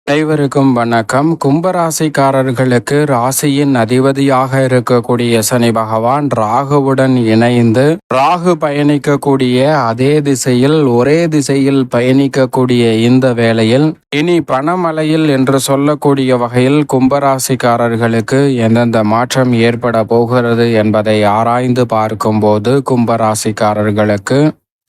அனைவருக்கும் வணக்கம். கும்பராசிக்காரர்களுக்கு ராசியின் அதிபதியாக இருக்கக்கூடிய சனி பகவான் ராகுவுடன் இணைந்து ராகு பயணிக்கக்கூடிய அதே திசையில் ஒரே திசையில் பயணிக்கக்கூடிய இந்த வேளையில் இனி பணமழையில் என்று சொல்லக்கூடிய வகையில் கும்பராசிக்காரர்களுக்கு எந்தெந்த மாற்றம் ஏற்பட போகிறது என்பதை ஆராய்ந்து பார்க்கும்போது கும்பராசிக்காரர்களுக்கு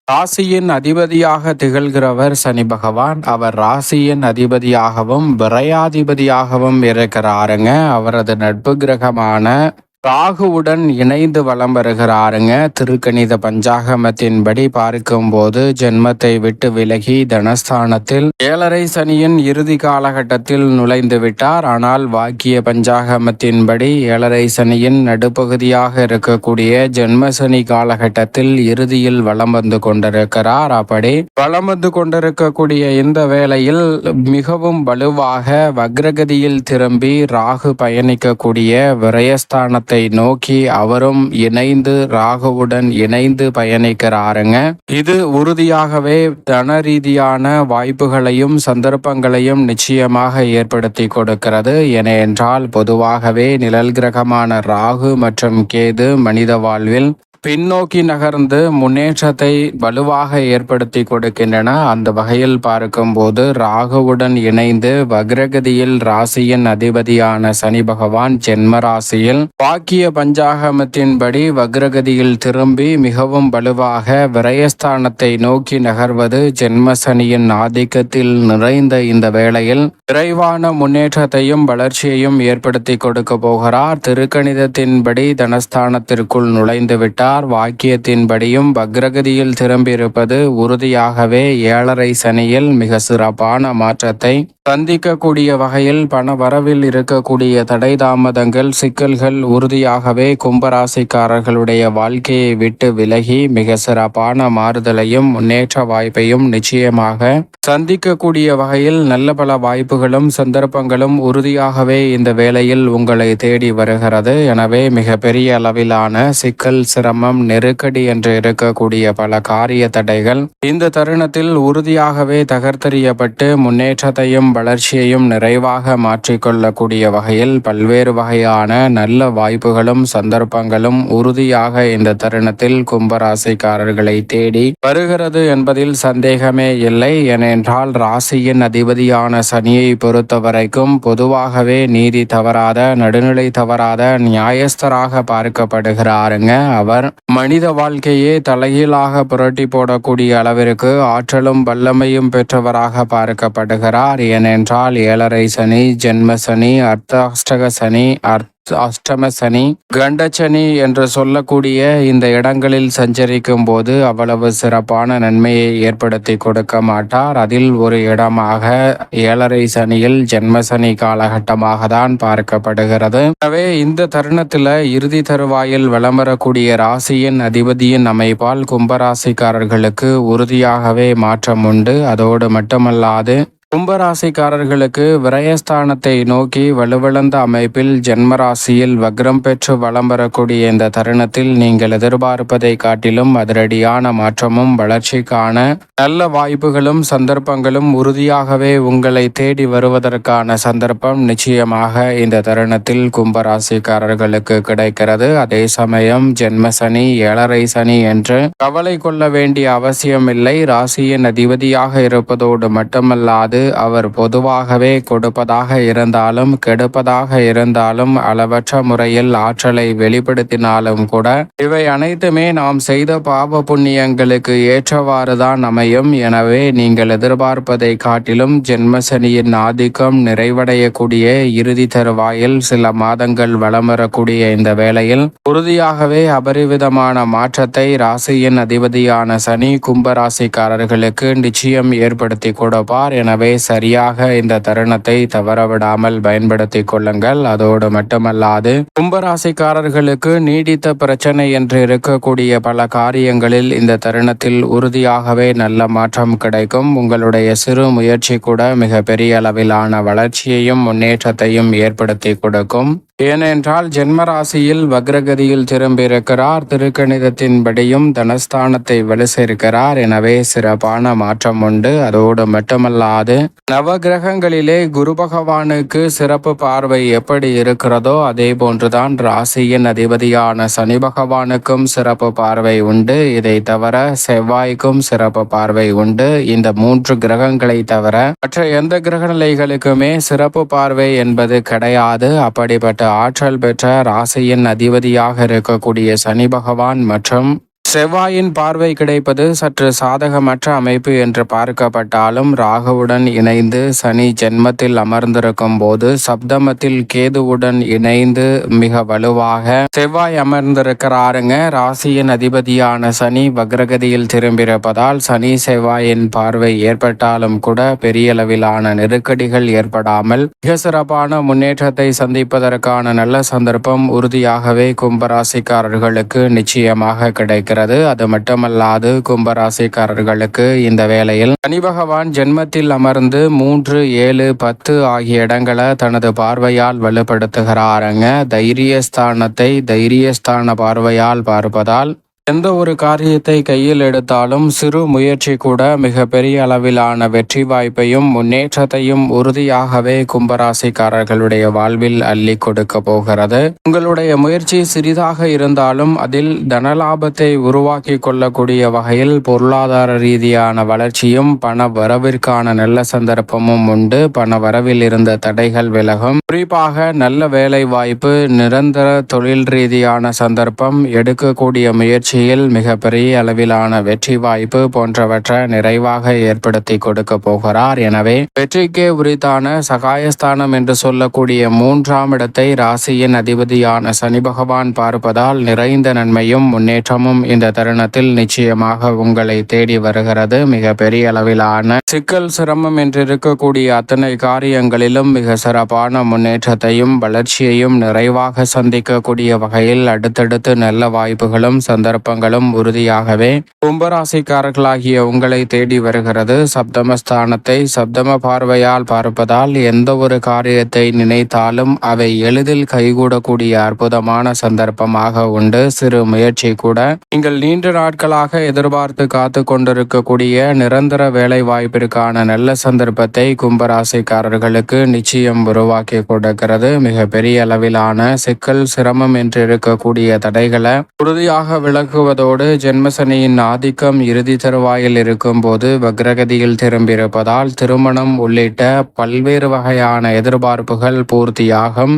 ராசியின் அதிபதியாக திகழ்கிறவர் சனி பகவான். அவர் ராசியின் அதிபதியாகவும் விரையாதிபதியாகவும் இருக்கிறாருங்க. அவரது நட்பு கிரகமான ராகுவுடன் இணைந்து வலம் வருகிறாருங்க. திருக்கணித பஞ்சாகமத்தின்படி பார்க்கும்போது ஜென்மத்தை விட்டு விலகி தனஸ்தானத்தில் 7.5 சனியின் இறுதி காலகட்டத்தில் நுழைந்து விட்டார். ஆனால் வாக்கிய பஞ்சாகமத்தின்படி 7.5 சனியின் நடுப்பகுதியாக இருக்கக்கூடிய ஜென்ம சனி காலகட்டத்தில் இறுதியில் வலம் வந்து கொண்டிருக்கிறார். அப்படி வலம் வந்து கொண்டிருக்கக்கூடிய இந்த வேளையில் மிகவும் வலுவாக வக்ரகதியில் திரும்பி ராகு பயணிக்கக்கூடிய விரயஸ்தானத்தை நோக்கி அவரும் இணைந்து ராகுவுடன் இணைந்து பயணிக்கிறாருங்க. இது உறுதியாகவே தன ரீதியான வாய்ப்புகளையும் சந்தர்ப்பங்களையும் நிச்சயமாக ஏற்படுத்தி கொடுக்கிறது. ஏனென்றால் பொதுவாகவே நிழல் கிரகமான ராகு மற்றும் கேது மனித வாழ்வில் பின்னோக்கி நகர்ந்து முன்னேற்றத்தை வலுவாக ஏற்படுத்தி கொடுக்கின்றன. அந்த வகையில் பார்க்கும்போது ராகுவுடன் இணைந்து வக்ரகதியில் ராசியின் அதிபதியான சனி பகவான் ஜென்ம ராசியில் வாக்கிய பஞ்சாகமத்தின்படி வக்ரகதியில் திரும்பி மிகவும் வலுவாக விரயஸ்தானத்தை நோக்கி நகர்வது ஜென்ம சனியின் ஆதிக்கத்தில் நிறைந்த இந்த வேளையில் விரைவான முன்னேற்றத்தையும் வளர்ச்சியையும் ஏற்படுத்தி கொடுக்க போகிறார். திருக்கணிதத்தின்படி தனஸ்தானத்திற்குள் நுழைந்து விட்டார். வாக்கியத்தின்படியும் வக்ரகதியில் திரும்பியிருப்பது உறுதியாகவே 7.5 சனியில் மிக சிறப்பான மாற்றத்தை சந்திக்கக்கூடிய வகையில் பண வரவில் இருக்கக்கூடிய தடை தாமதங்கள் சிக்கல்கள் உறுதியாகவே கும்பராசிக்காரர்களுடைய வாழ்க்கையை விட்டு விலகி மிக சிறப்பான மாறுதலையும் முன்னேற்ற வாய்ப்பையும் நிச்சயமாக சந்திக்கக்கூடிய வகையில் நல்ல பல வாய்ப்புகளும் சந்தர்ப்பங்களும் உறுதியாகவே இந்த வேளையில் உங்களை தேடி வருகிறது. எனவே மிக பெரிய அளவிலான சிக்கல் சிரமம் நெருக்கடி என்று இருக்கக்கூடிய பல காரிய தடைகள் இந்த தருணத்தில் உறுதியாகவே தகர்த்தெறியப்பட்டு முன்னேற்றத்தையும் வளர்ச்சியையும் நிறைவாக மாற்றிக்கொள்ளக்கூடிய வகையில் பல்வேறு வகையான நல்ல வாய்ப்புகளும் சந்தர்ப்பங்களும் உறுதியாக இந்த தருணத்தில் கும்பராசிக்காரர்களை தேடி வருகிறது என்பதில் சந்தேகமே இல்லை. ஏனென்றால் ராசியின் அதிபதியான சனியை பொறுத்தவரைக்கும் பொதுவாகவே நீதி தவறாத நடுநிலை தவறாத நியாயஸ்தராக பார்க்கப்படுகிறாருங்க. அவர் மனித வாழ்க்கையே தலைகீழாக புரட்டி போடக்கூடிய அளவிற்கு ஆற்றலும் வல்லமையும் பெற்றவராக பார்க்கப்படுகிறார். ஏனென்றால் 7.5 சனி ஜென்ம சனி அர்த்தாஷ்டக சனி அஷ்டம சனி கண்டச்சனி என்று சொல்லக்கூடிய இந்த இடங்களில் சஞ்சரிக்கும் போது அவ்வளவு சிறப்பான நன்மையை ஏற்படுத்தி கொடுக்க மாட்டார். அதில் ஒரு இடமாக 7.5 சனியில் ஜென்ம சனி காலகட்டமாக தான் பார்க்கப்படுகிறது. எனவே இந்த தருணத்தில் இறுதி தருவாயில் வலம் வரக்கூடிய ராசியின் அதிபதியின் அமைப்பால் கும்பராசிக்காரர்களுக்கு உறுதியாகவே மாற்றம் உண்டு. அதோடு மட்டுமல்லாது கும்பராசிக்காரர்களுக்கு விரயஸ்தானத்தை நோக்கி வலுவிழந்த அமைப்பில் ஜென்மராசியில் வக்ரம் பெற்று வலம் வரக்கூடிய இந்த தருணத்தில் நீங்கள் எதிர்பார்ப்பதை காட்டிலும் அதிரடியான மாற்றமும் வளர்ச்சிக்கான நல்ல வாய்ப்புகளும் சந்தர்ப்பங்களும் உறுதியாகவே உங்களை தேடி வருவதற்கான சந்தர்ப்பம் நிச்சயமாக இந்த தருணத்தில் கும்பராசிக்காரர்களுக்கு கிடைக்கிறது. அதே சமயம் ஜென்ம சனி 7.5 சனி என்று கவலை கொள்ள வேண்டிய அவசியம் இல்லை. ராசியின் அதிபதியாக இருப்பதோடு மட்டுமல்லாது அவர் பொதுவாகவே கொடுப்பதாக இருந்தாலும் கெடுப்பதாக இருந்தாலும் அளவற்ற முறையில் ஆற்றலை வெளிப்படுத்தினாலும் கூட இவை அனைத்துமே நாம் செய்த பாவ புண்ணியங்களுக்கு ஏற்றவாறுதான் அமையும். எனவே நீங்கள் எதிர்பார்ப்பதை காட்டிலும் ஜென்மசனியின் ஆதிக்கம் நிறைவடையக்கூடிய இறுதி தருவாயில் சில மாதங்கள் வலம் வரக்கூடிய இந்த வேளையில் உறுதியாகவே அபரிவிதமான மாற்றத்தை ராசியின் அதிபதியான சனி கும்பராசிக்காரர்களுக்கு நிச்சயம் ஏற்படுத்தி கொடுப்பார். எனவே சரியாக இந்த தருணத்தை தவறவிடாமல் பயன்படுத்தி கொள்ளுங்கள். அதோடு மட்டுமல்லாது கும்பராசிக்காரர்களுக்கு நீடித்த பிரச்சனை என்று இருக்கக்கூடிய பல காரியங்களில் இந்த தருணத்தில் உறுதியாகவே நல்ல மாற்றம் கிடைக்கும். உங்களுடைய சிறு முயற்சி கூட மிக பெரிய அளவிலான வளர்ச்சியையும் முன்னேற்றத்தையும் ஏற்படுத்தி கொடுக்கும். ஏனென்றால் ஜென்மராசியில் வக்ரகதியில் திரும்பியிருக்கிறார். திருக்கணிதத்தின்படியும் தனஸ்தானத்தை வலு சேர்க்கிறார். எனவே சிறப்பான மாற்றம் உண்டு. அதோடு மட்டுமல்லாது நவகிரகங்களிலே குரு பகவானுக்கு சிறப்பு பார்வை எப்படி இருக்கிறதோ அதே போன்றுதான் ராசியின் அதிபதியான சனி பகவானுக்கும் சிறப்பு பார்வை உண்டு. இதை தவிர செவ்வாய்க்கும் சிறப்பு பார்வை உண்டு. இந்த 3 கிரகங்களை தவிர மற்ற எந்த கிரக நிலைகளுக்குமே சிறப்பு பார்வை என்பது கிடையாது. அப்படிப்பட்ட ஆற்றல் பெற்ற ராசியின் அதிபதியாக இருக்கக்கூடிய சனி பகவான் மற்றும் செவ்வாயின் பார்வை கிடைப்பது சற்று சாதகமற்ற அமைப்பு என்று பார்க்கப்பட்டாலும் ராகுவுடன் இணைந்து சனி ஜென்மத்தில் அமர்ந்திருக்கும் போது சப்தமத்தில் கேதுவுடன் இணைந்து மிக வலுவாக செவ்வாய் அமர்ந்திருக்கிறாருங்க. ராசியின் அதிபதியான சனி வக்ரகதியில் திரும்பியிருப்பதால் சனி செவ்வாயின் பார்வை ஏற்பட்டாலும் கூட பெரிய அளவிலான நெருக்கடிகள் ஏற்படாமல் மிக சிறப்பான முன்னேற்றத்தை சந்திப்பதற்கான நல்ல சந்தர்ப்பம் உறுதியாகவே கும்பராசிக்காரர்களுக்கு நிச்சயமாக கிடைக்கிறது. அது மட்டுமல்லாது கும்பராசிக்காரர்களுக்கு இந்த வேளையில் சனி பகவான் ஜென்மத்தில் அமர்ந்து 3, 7, 10 ஆகிய இடங்களை தனது பார்வையால் வலுப்படுத்துகிறாருங்க. தைரியஸ்தானத்தை தைரியஸ்தான பார்வையால் பார்ப்பதால் எந்த ஒரு காரியத்தை கையில் எடுத்தாலும் சிறு முயற்சி கூட மிக பெரிய அளவிலான வெற்றி வாய்ப்பையும் முன்னேற்றத்தையும் உறுதியாகவே கும்பராசிக்காரர்களுடைய வாழ்வில் அள்ளி கொடுக்க போகிறது. உங்களுடைய முயற்சி சிறிதாக இருந்தாலும் அதில் தனலாபத்தை உருவாக்கி கொள்ளக்கூடிய வகையில் பொருளாதார ரீதியான வளர்ச்சியும் பண வரவிற்கான நல்ல சந்தர்ப்பமும் உண்டு. பண வரவில் இருந்த தடைகள் விலகும். குறிப்பாக நல்ல வேலை வாய்ப்பு, நிரந்தர தொழில் ரீதியான சந்தர்ப்பம், எடுக்கக்கூடிய முயற்சி மிக பெரிய அளவிலான வெற்றி வாய்ப்பு போன்றவற்றை நிறைவாக ஏற்படுத்தி கொடுக்க போகிறார். எனவே வெற்றிக்கே உரித்தான சகாயஸ்தானம் என்று சொல்லக்கூடிய 3ஆம் இடத்தை ராசியின் அதிபதியான சனி பகவான் பார்ப்பதால் நிறைந்த நன்மையும் முன்னேற்றமும் இந்த தருணத்தில் நிச்சயமாக உங்களை தேடி வருகிறது. மிக பெரிய அளவிலான சிக்கல் சிரமம் என்று இருக்கக்கூடிய அத்தனை காரியங்களிலும் மிக சிறப்பான முன்னேற்றத்தையும் வளர்ச்சியையும் நிறைவாக சந்திக்கக்கூடிய வகையில் அடுத்தடுத்து நல்ல வாய்ப்புகளும் சந்தர்ப்பங்களும் உறுதியாகவே கும்பராசிக்காரர்களாகிய உங்களை தேடி வருகிறது. சப்தமஸ்தானத்தை சப்தம பார்வையால் பார்ப்பதால் எந்த ஒரு காரியத்தை நினைத்தாலும் அவை எளிதில் கைகூடக்கூடிய அற்புதமான சந்தர்ப்பமாக உண்டு. சிறு முயற்சி கூட நீங்கள் நீண்ட நாட்களாக எதிர்பார்த்து காத்து கொண்டிருக்கக்கூடிய நிரந்தர வேலை வாய்ப்பிற்கான நல்ல சந்தர்ப்பத்தை கும்பராசிக்காரர்களுக்கு நிச்சயம் உருவாக்கி கொடுக்கிறது. மிக பெரிய அளவிலான சிக்கல் சிரமம் என்று இருக்கக்கூடிய தடைகளை உறுதியாக விலகுவதோடு ஜென்மசனியின் ஆதிக்கம் இறுதி தருவாயில் இருக்கும் போது வக்ரகதியில் திரும்பியிருப்பதால் திருமணம் உள்ளிட்ட பல்வேறு வகையான எதிர்பார்ப்புகள் பூர்த்தியாகும்.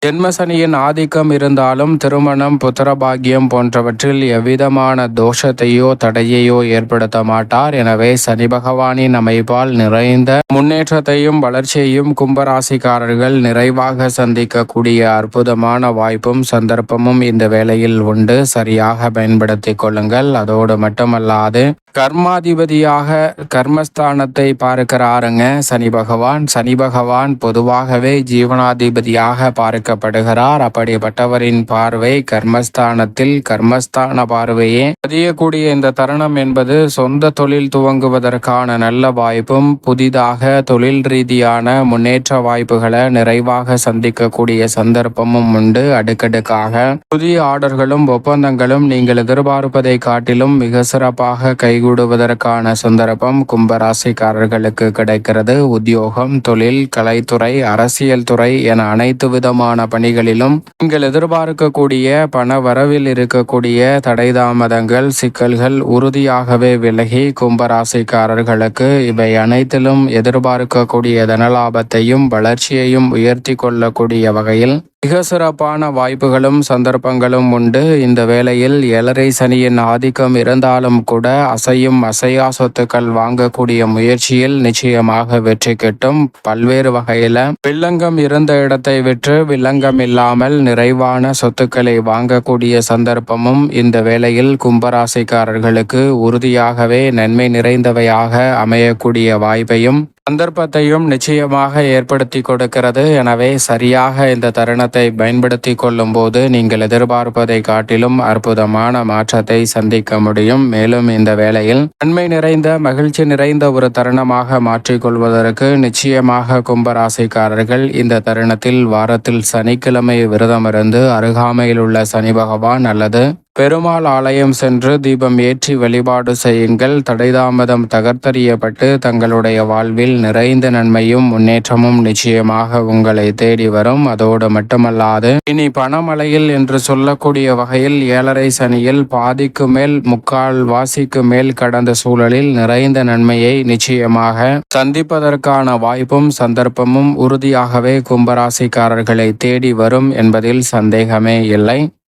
ஜென்மசனியின் ஆதிக்கம் இருந்தாலும் திருமணம், புத்திரபாகியம் போன்றவற்றில் எவ்விதமான தோஷத்தையோ தடையையோ ஏற்படுத்த மாட்டார். எனவே சனி பகவானின் அமைப்பால் நிறைந்த முன்னேற்றத்தையும் வளர்ச்சியையும் கும்பராசிக்காரர்கள் நிறைவாக சந்திக்கக்கூடிய அற்புதமான வாய்ப்பும் சந்தர்ப்பமும் இந்த வேளையில் உண்டு. சரியாக பயன்படுத்திக் கொள்ளுங்கள். அதோடு மட்டுமல்லாது கர்மாதிபதியாக கர்மஸ்தானத்தை பார்க்கிறாருங்க சனி பகவான். சனி பகவான் பொதுவாகவே ஜீவனாதிபதியாக பார்க்கப்படுகிறார். அப்படிப்பட்டவரின் பார்வை கர்மஸ்தானத்தில், கர்மஸ்தான பார்வையே பதியக்கூடிய இந்த தருணம் என்பது சொந்த தொழில் துவங்குவதற்கான நல்ல வாய்ப்பும் புதிதாக தொழில் ரீதியான முன்னேற்ற வாய்ப்புகளை நிறைவாக சந்திக்கக்கூடிய சந்தர்ப்பமும் உண்டு. அடுக்கடுக்காக புதிய ஆர்டர்களும் ஒப்பந்தங்களும் நீங்கள் எதிர்பார்ப்பதை காட்டிலும் மிக சிறப்பாக கைகூடுவதற்கான சந்தர்ப்பம் கும்பராசிக்காரர்களுக்கு கிடைக்கிறது. உத்தியோகம், தொழில், கலைத்துறை, அரசியல் துறை என அனைத்து விதமான பணிகளிலும் நீங்கள் எதிர்பார்க்கக்கூடிய பண வரவில் இருக்கக்கூடிய தடைதாமதங்கள், சிக்கல்கள் உறுதியாகவே விலகி கும்பராசிக்காரர்களுக்கு இவை அனைத்திலும் எதிர்பார்க்கக்கூடிய தனலாபத்தையும் வளர்ச்சியையும் உயர்த்தி கொள்ளக்கூடிய வகையில் மிக சிறப்பான வாய்ப்புகளும் சந்தர்ப்பங்களும் உண்டு. இந்த வேளையில் 7.5 சனியின் ஆதிக்கம் இருந்தாலும் கூட அசையும் அசையா சொத்துக்கள் வாங்கக்கூடிய முயற்சியில் நிச்சயமாக வெற்றி கிட்டும். பல்வேறு வகையில வில்லங்கம் இருந்த இடத்தை விற்று வில்லங்கம் இல்லாமல் நிறைவான சொத்துக்களை வாங்கக்கூடிய சந்தர்ப்பமும் இந்த வேளையில் கும்பராசிக்காரர்களுக்கு உறுதியாகவே நன்மை நிறைந்தவையாக அமையக்கூடிய வாய்ப்பையும் சந்தர்ப்பத்தையும் நிச்சயமாக ஏற்படுத்தி கொடுக்கிறது. எனவே சரியாக இந்த தருணத்தை பயன்படுத்தி கொள்ளும் போது நீங்கள் எதிர்பார்ப்பதை காட்டிலும் அற்புதமான மாற்றத்தை சந்திக்க முடியும். மேலும் இந்த வேளையில் நன்மை நிறைந்த மகிழ்ச்சி நிறைந்த ஒரு தருணமாக மாற்றிக்கொள்வதற்கு நிச்சயமாக கும்பராசிக்காரர்கள் இந்த தருணத்தில் வாரத்தில் சனிக்கிழமை விரதமிருந்து அருகாமையில் உள்ள சனி பகவான் அல்லது பெருமாள் ஆலயம் சென்று தீபம் ஏற்றி வழிபாடு செய்யுங்கள். தடைதாமதம் தகர்த்தறியப்பட்டு தங்களுடைய வாழ்வில் நிறைந்த நன்மையும் முன்னேற்றமும் நிச்சயமாக உங்களை தேடி வரும். அதோடு மட்டுமல்லாது இனி பணமழையில் என்று சொல்லக்கூடிய வகையில் 7.5 சனியில் பாதிக்கு மேல் முக்கால் வாசிக்கு மேல் கடந்த சூழலில் நிறைந்த நன்மையை நிச்சயமாக சந்திப்பதற்கான வாய்ப்பும் சந்தர்ப்பமும் உறுதியாகவே கும்பராசிக்காரர்களை தேடி வரும் என்பதில் சந்தேகமே இல்லை.